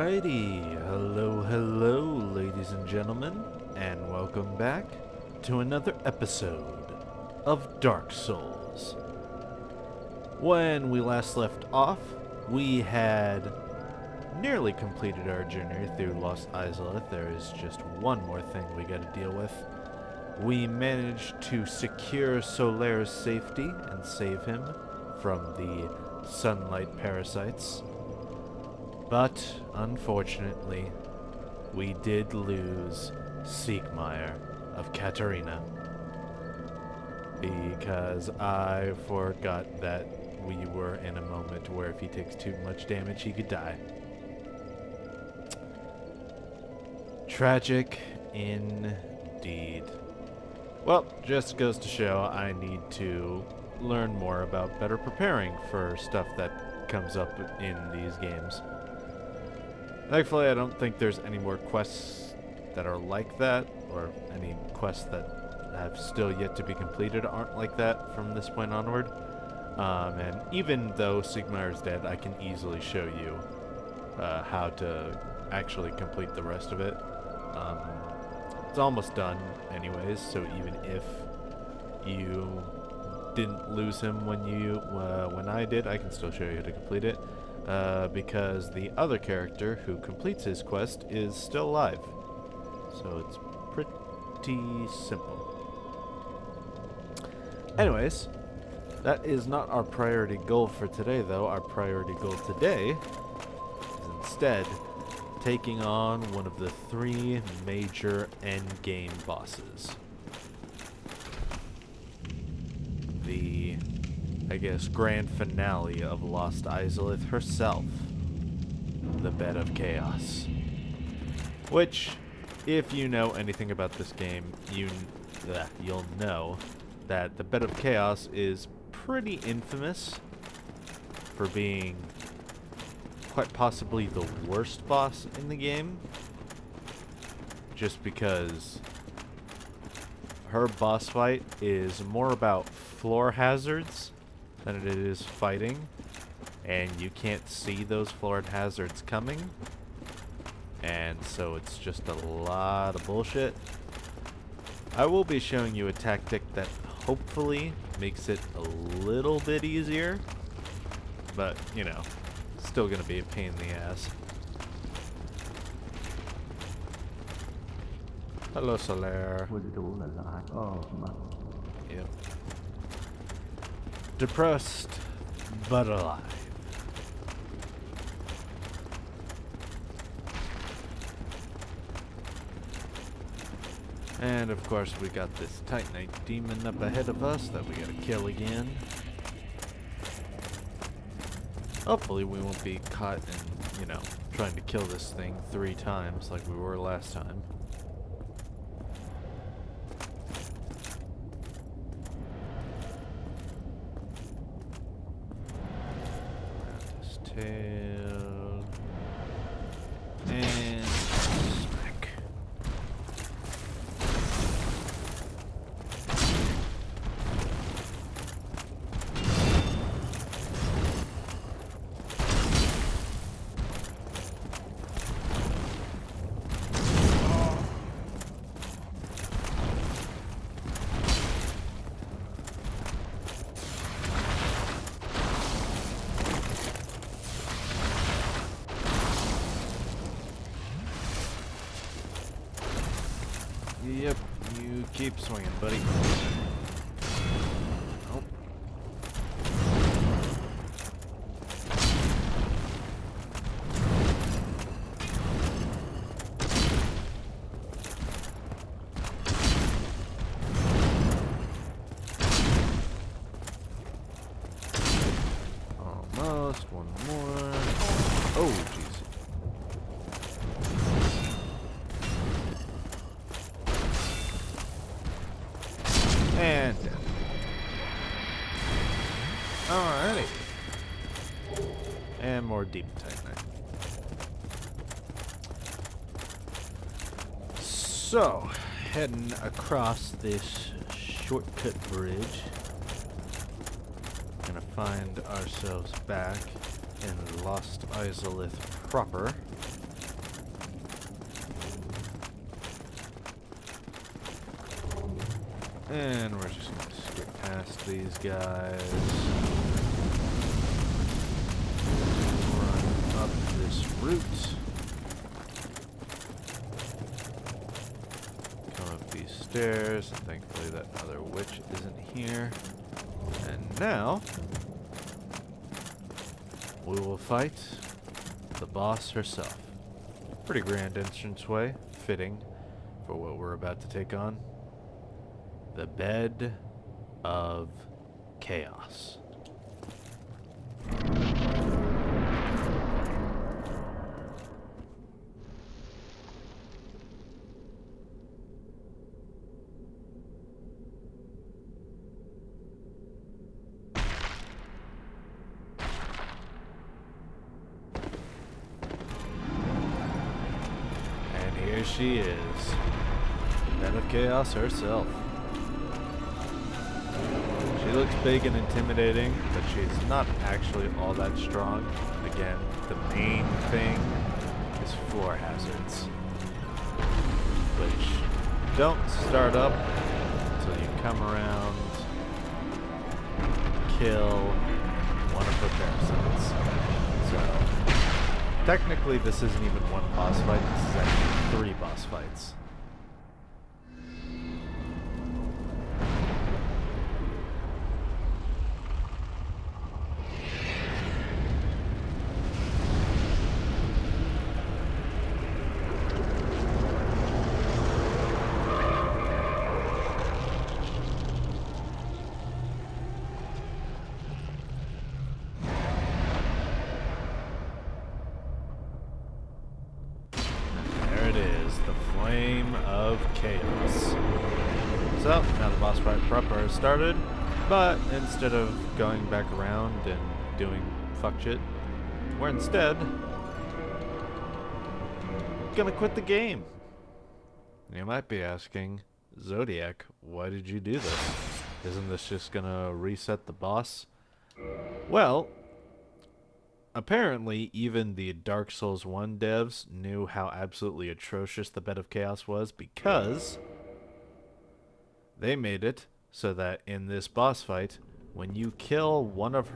Alrighty, hello, ladies and gentlemen, and welcome back to another episode of Dark Souls. When we last left off, we had nearly completed our journey through Lost Izalith. There is just one more thing we gotta deal with. We managed to secure Solaire's safety and save him from the sunlight parasites. But, unfortunately, we did lose Siegmeyer of Katarina. Because I forgot that we were in a moment where if he takes too much damage, he could die. Tragic indeed. Well, just goes to show I need to learn more about better preparing for stuff that comes up in these games. Thankfully, I don't think there's any more quests that are like that, or any quests that have still yet to be completed aren't like that from this point onward. And even though Siegmeyer's dead, I can easily show you how to actually complete the rest of it. It's almost done anyways, so even if you didn't lose him when I did, I can still show you how to complete it. Because the other character who completes his quest is still alive. So it's pretty simple. Anyways, that is not our priority goal for today, though. Our priority goal today is instead taking on one of the three major endgame bosses. The I guess, grand finale of Lost Izalith herself, the Bed of Chaos. Which, if you know anything about this game, you'll know that the Bed of Chaos is pretty infamous for being quite possibly the worst boss in the game. Just because her boss fight is more about floor hazards than it is fighting, and you can't see those floor hazards coming, and so it's just a lot of bullshit. I will be showing you a tactic that hopefully makes it a little bit easier, but you know, still gonna be a pain in the ass. Hello, Solaire. Yep. Depressed, but alive. And of course we got this Titanite demon up ahead of us that we gotta kill again. Hopefully we won't be caught in, you know, trying to kill this thing 3 times like we were last time. Tail and smack. Yep, you keep swinging, buddy. Oh. Almost, one more. Oh, jeez. And dead. Alrighty. And more deep Titanite. So, heading across this shortcut bridge. Gonna find ourselves back in Lost Izalith proper. And we're just going to skip past these guys. Run up this route. Come up these stairs. And thankfully that other witch isn't here. And now, we will fight the boss herself. Pretty grand entranceway, fitting for what we're about to take on. The Bed of Chaos. And here she is, the Bed of Chaos herself. She looks big and intimidating, but she's not actually all that strong. Again, the main thing is floor hazards, which don't start up until you come around, kill one of her parasites. So, technically this isn't even one boss fight, this is actually 3 boss fights. Chaos. So, now the boss fight proper has started, but instead of going back around and doing fuck shit, we're instead gonna quit the game. You might be asking, Zodiac, why did you do this? Isn't this just gonna reset the boss? Well, apparently, even the Dark Souls 1 devs knew how absolutely atrocious the Bed of Chaos was, because they made it so that in this boss fight, when you kill one of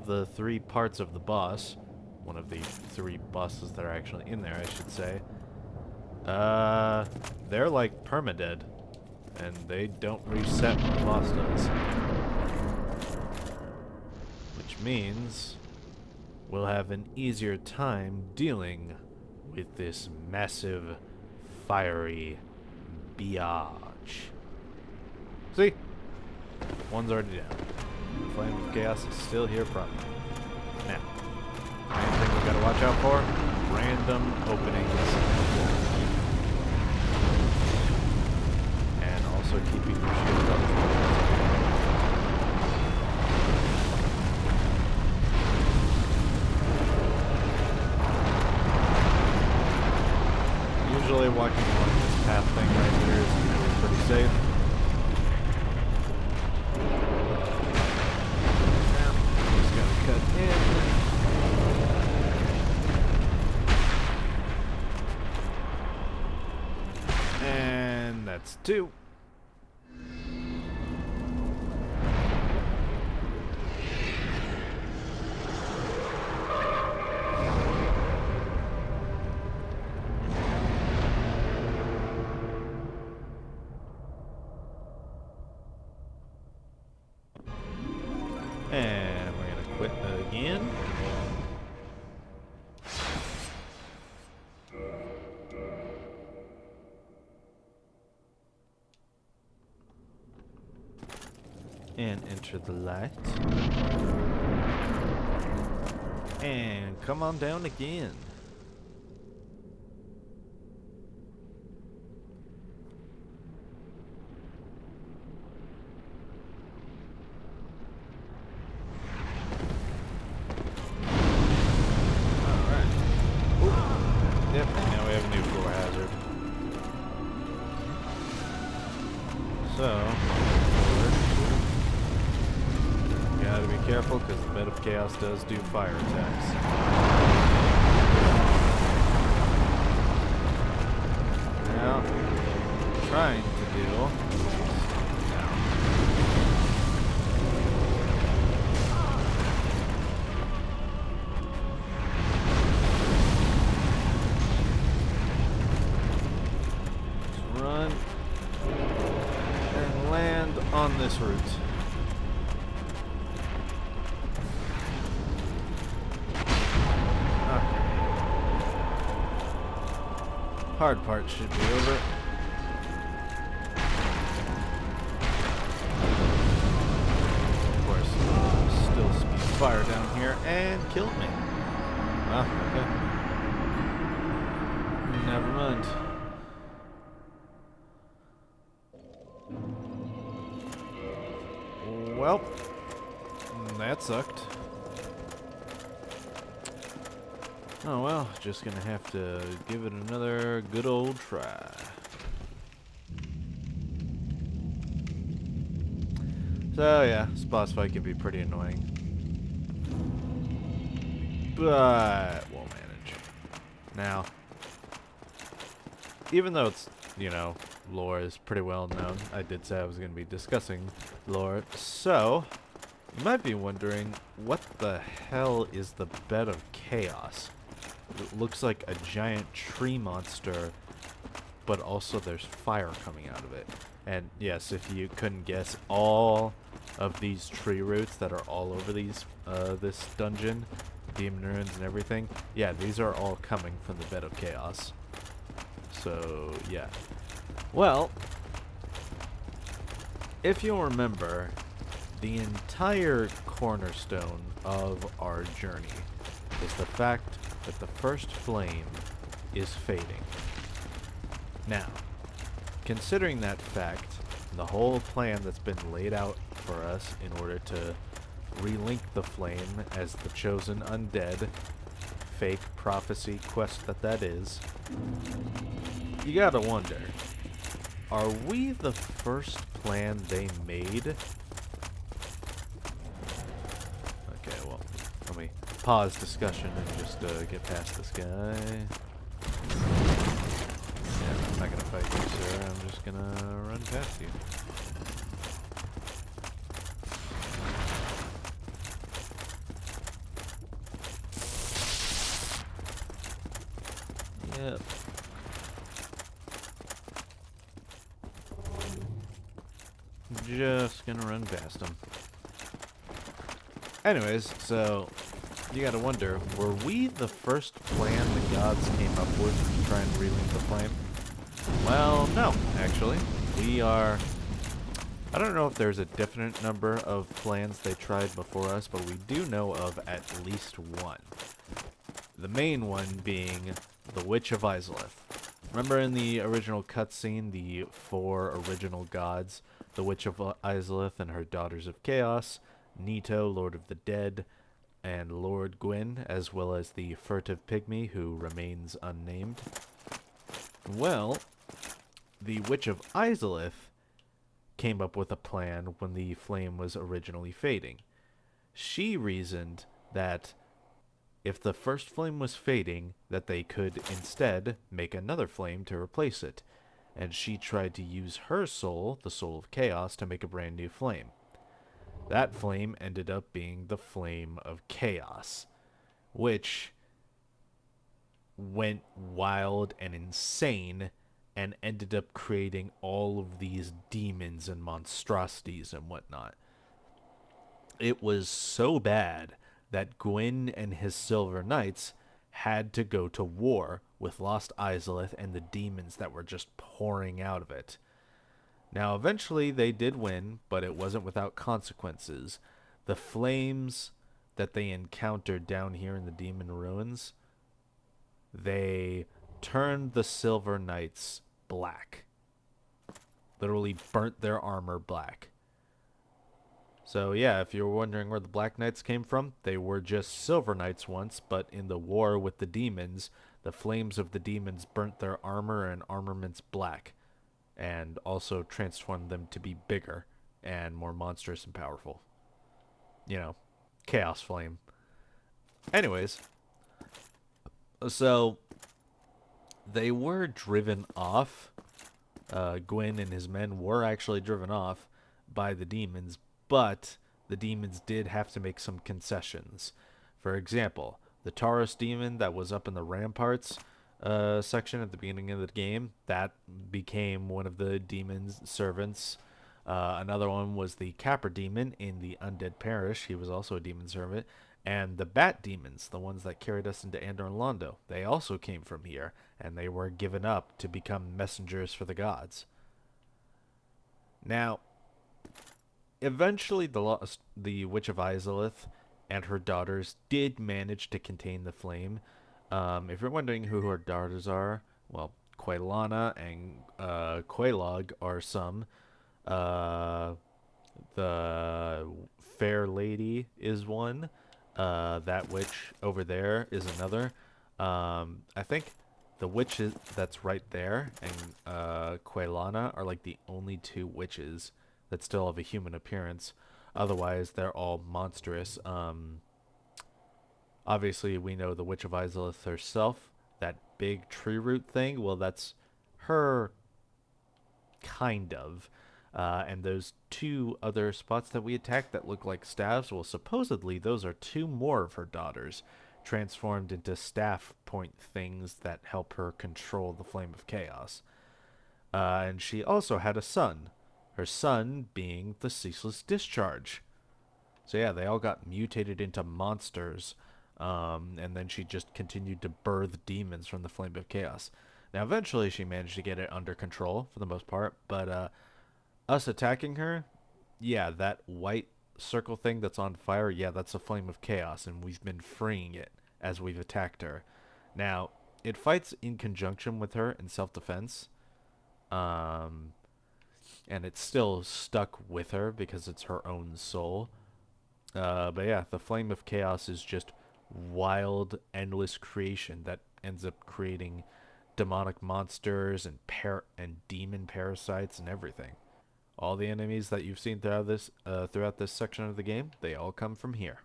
the 3 parts of the boss, one of the 3 bosses that are actually in there, I should say, they're like permadead, and they don't reset when the boss does. Which means we'll have an easier time dealing with this massive, fiery biatch. See? One's already down. The Flame of Chaos is still here properly. Now, main thing we gotta watch out for, random openings. And also keeping your shield up. Usually walking along this path thing right here is usually pretty safe. Now, just gotta cut in. And that's 2. And we're gonna quit again. And enter the light. And come on down again. Yep, and now we have a new floor hazard. So, gotta be careful because the Bed of Chaos does do fire attacks. Now, trying to do this route. Okay. Hard part should be over. Of course, still speeds fire down here and killed me. Well, okay. Never mind. Well, that sucked. Oh well, just gonna have to give it another good old try. So yeah, this boss fight can be pretty annoying, but we'll manage. Now, even though it's, you know, lore is pretty well known, I did say I was going to be discussing lore, so you might be wondering, what the hell is the Bed of Chaos? It looks like a giant tree monster, but also there's fire coming out of it. And yes, if you couldn't guess, all of these tree roots that are all over these this dungeon, demon ruins and everything, yeah, these are all coming from the Bed of Chaos. So, yeah. Well, if you'll remember, the entire cornerstone of our journey is the fact that the first flame is fading. Now, considering that fact, the whole plan that's been laid out for us in order to relink the flame as the chosen undead, fake prophecy quest that is, you gotta wonder, are we the first plan they made? Okay, well, let me pause discussion and just get past this guy. Yeah, I'm not gonna fight you, sir. I'm just gonna run past you. Yep. Just gonna run past him. Anyways, so you gotta wonder, were we the first plan the gods came up with to try and relink the flame? Well, no, actually. We are... I don't know if there's a definite number of plans they tried before us, but we do know of at least one. The main one being the Witch of Izalith. Remember in the original cutscene, the 4 original gods, the Witch of Izalith and her Daughters of Chaos, Nito, Lord of the Dead, and Lord Gwyn, as well as the furtive pygmy who remains unnamed? Well, the Witch of Izalith came up with a plan when the flame was originally fading. She reasoned that if the first flame was fading, that they could instead make another flame to replace it. And she tried to use her soul, the soul of chaos, to make a brand new flame. That flame ended up being the Flame of Chaos, which went wild and insane and ended up creating all of these demons and monstrosities and whatnot. It was so bad that Gwyn and his Silver Knights had to go to war with Lost Izalith and the demons that were just pouring out of it. Now, eventually they did win, but it wasn't without consequences. The flames that they encountered down here in the Demon Ruins, they turned the Silver Knights black. Literally burnt their armor black. So yeah, if you were wondering where the Black Knights came from, they were just Silver Knights once, but in the war with the demons, the flames of the demons burnt their armor and armaments black, and also transformed them to be bigger and more monstrous and powerful. You know, Chaos Flame. Anyways, so they were driven off. Gwyn and his men were actually driven off by the demons, but the demons did have to make some concessions. For example, the Taurus demon that was up in the ramparts section at the beginning of the game, that became one of the demon's servants. Another one was the Capra demon in the Undead Parish. He was also a demon servant. And the Bat demons, the ones that carried us into Andor and Londo, they also came from here, and they were given up to become messengers for the gods. Now, eventually the Witch of Izalith and her daughters did manage to contain the flame. If you're wondering who her daughters are, well, Quaylana and Quelaag are some. The Fair Lady is one. That witch over there is another. I think the witches that's right there and Quaylana are like the only two witches that still have a human appearance. Otherwise, they're all monstrous. Obviously, we know the Witch of Izalith herself. That big tree root thing, well, that's her, kind of. And those two other spots that we attacked that look like staffs, well, supposedly those are two more of her daughters, transformed into staff point things that help her control the Flame of Chaos. And she also had a son, her son being the Ceaseless Discharge. So yeah, they all got mutated into monsters, and then she just continued to birth demons from the Flame of Chaos. Now, eventually she managed to get it under control for the most part, but us attacking her, yeah, that white circle thing that's on fire, yeah, that's a Flame of Chaos, and we've been freeing it as we've attacked her. Now, it fights in conjunction with her in self-defense, and it's still stuck with her because it's her own soul. But yeah, the Flame of Chaos is just wild, endless creation that ends up creating demonic monsters and demon parasites and everything. All the enemies that you've seen throughout this section of the game, they all come from here.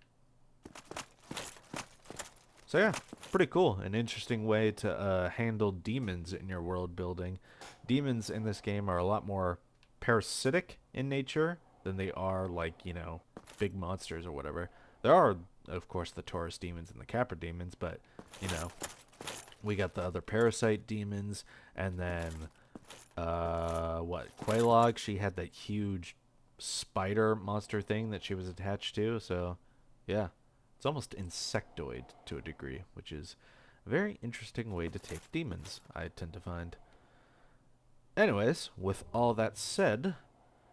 So yeah, pretty cool. An interesting way to handle demons in your world building. Demons in this game are a lot more parasitic in nature than they are like, big monsters or whatever. There are, of course, the Taurus demons and the Capra demons, but, we got the other parasite demons, and then Quelaag, she had that huge spider monster thing that she was attached to, so yeah, it's almost insectoid to a degree, which is a very interesting way to take demons, I tend to find. Anyways, with all that said,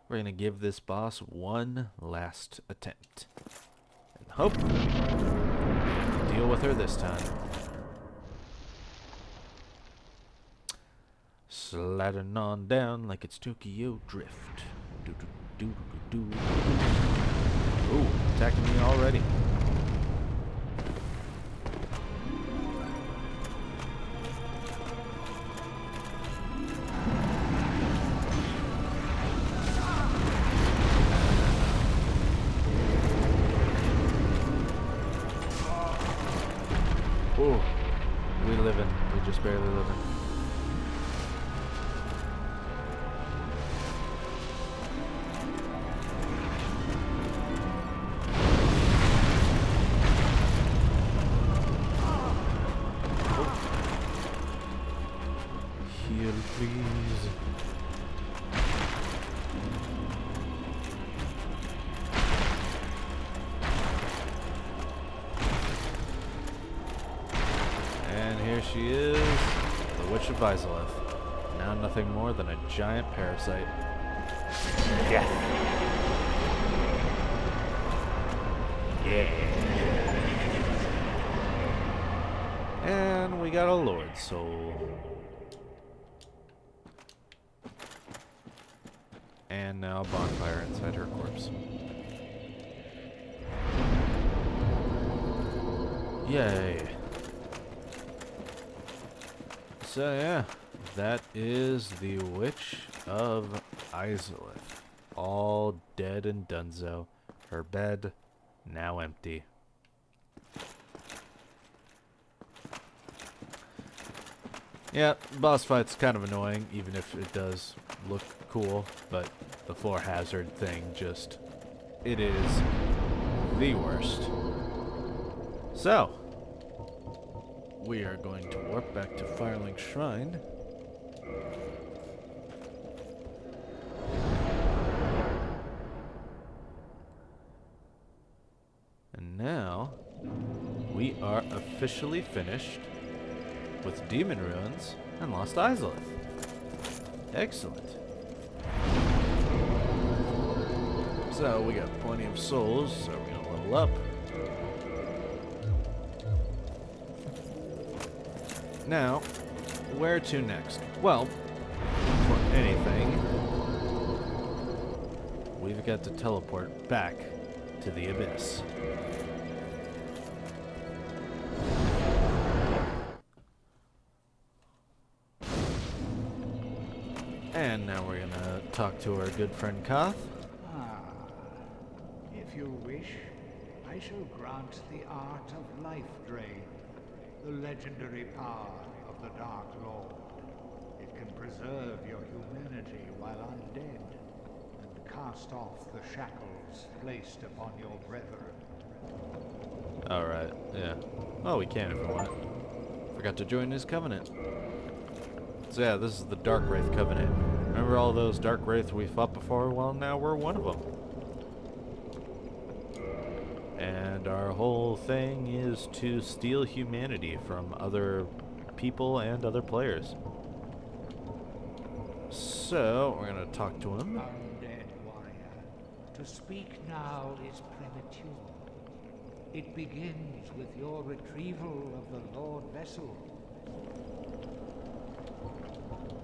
we're going to give this boss one last attempt, and hopefully deal with her this time. Sliding on down like it's Tokyo Drift. Do do do do do. Ooh, attacking me already. Ooh, we living. We just barely living. Heal, please. And here she is, the Witch of Izalith. Now nothing more than a giant parasite. Death. Yeah. And we got a Lord Soul. And now a bonfire inside her corpse. Yay. So yeah, that is the Witch of Izalith. All dead and donezo. Her bed now empty. Yeah, boss fight's kind of annoying, even if it does look cool, but the floor hazard thing just, it is the worst. So, we are going to warp back to Firelink Shrine. And now, we are officially finished with Demon Ruins and Lost Izalith. Excellent. So, we got plenty of souls, so we're gonna level up. Now, where to next? Well, for anything, we've got to teleport back to the Abyss. And now we're gonna talk to our good friend Koth. If you wish, I shall grant the art of life drain, the legendary power of the Dark Lord. It can preserve your humanity while undead, and cast off the shackles placed upon your brethren. Alright, yeah. Oh, we can if we want. Forgot to join his covenant. So yeah, this is the Dark Wraith Covenant. Remember all those Dark Wraiths we fought before? Well, now we're one of them. And our whole thing is to steal humanity from other people and other players. So, we're gonna talk to him. Undead warrior, to speak now is premature. It begins with your retrieval of the Lord Vessel.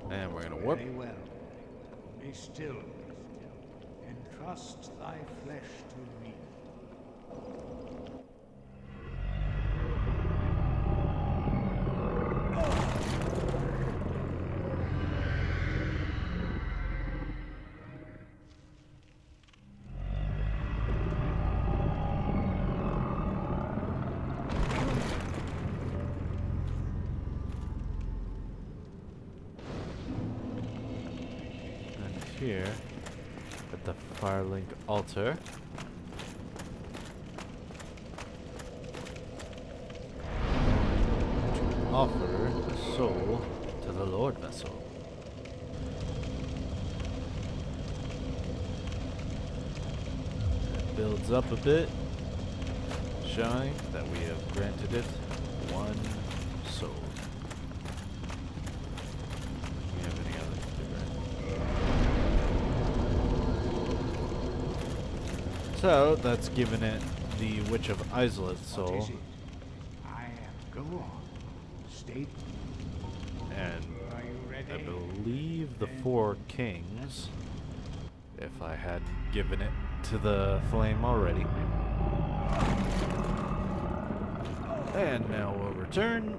And we're gonna warp. Very well. Be still. Entrust thy flesh to me. Here at the Firelink altar. To offer a soul to the Lord Vessel. It builds up a bit, showing that we have granted it one soul. Do we have any other to do? So, that's given it the Witch of Izalith soul. What is it? I am. Go on. State. And Are you ready? I believe the Four Kings, if I hadn't given it to the flame already. And now we'll return.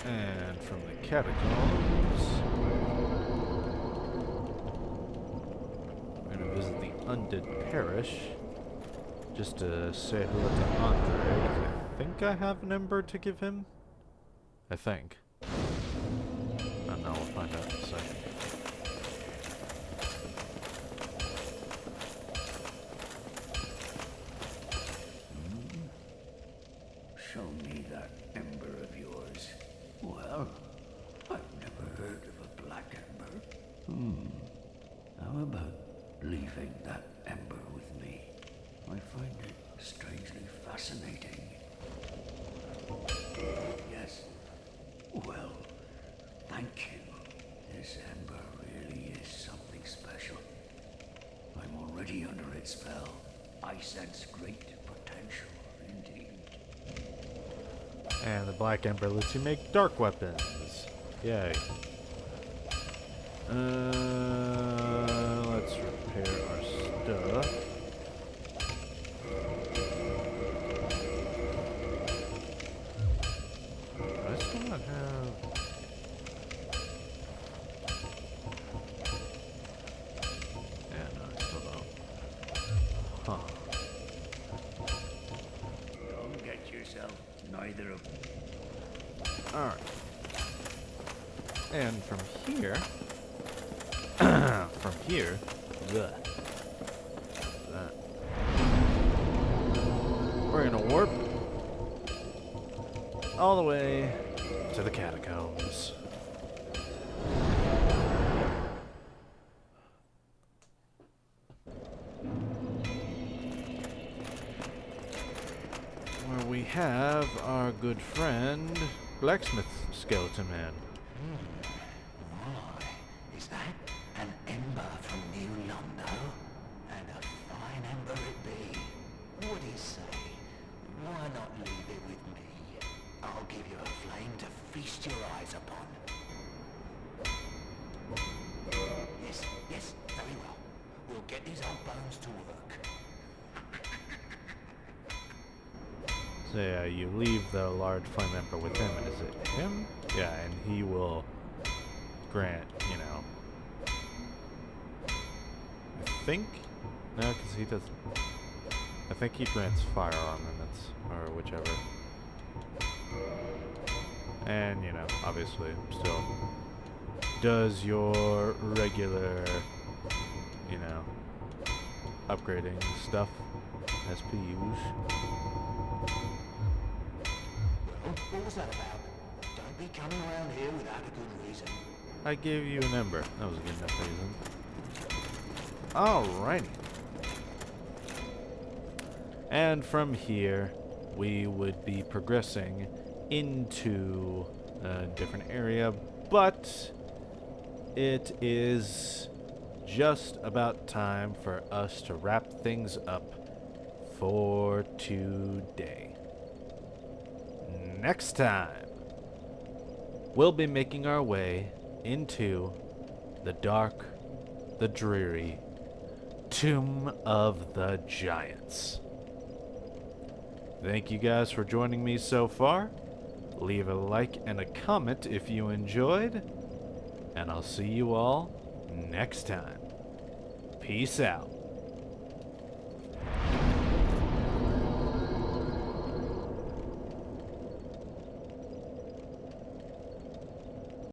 And from the catacombs, we're gonna visit the Undead Parish just to say hello to Andre, 'cause I think I have an ember to give him. I think. And now we'll find out in a second. Show me that ember of yours. Well, I've never heard of a black ember. How about leaving that ember with me? I find it strangely fascinating. Yes. Well, thank you. This ember really is something special. I'm already under its spell. I sense great potential indeed. And the Black Ember lets you make dark weapons. Yay. Let's repair our stuff. I still not have... Yeah, no, I still don't. Huh. Don't get yourself neither of Alright. And from here... from here... That. We're gonna warp all the way to the catacombs. Where we have our good friend, Blacksmith Skeleton Man. Why, is that an ember from New Londo? And a fine ember it be. What do you say? Why not leave it with me? I'll give you a flame to feast your eyes upon. Yes, yes, very well. We'll get these old bones to work. So yeah, you leave the large flame emperor with him, and is it him? Yeah, and he will grant, you know, I think? No, because he does, I think he grants fire armaments, or whichever. And, you know, obviously, still does your regular, you know, upgrading stuff as per usual. Well, what was that about? Don't be coming around here without a good reason. I gave you an ember. That was a good enough reason. Alrighty. And from here, we would be progressing into a different area, but it is just about time for us to wrap things up for today. Next time, we'll be making our way into the dark, the dreary Tomb of the Giants. Thank you guys for joining me so far. Leave a like and a comment if you enjoyed, and I'll see you all next time. Peace out.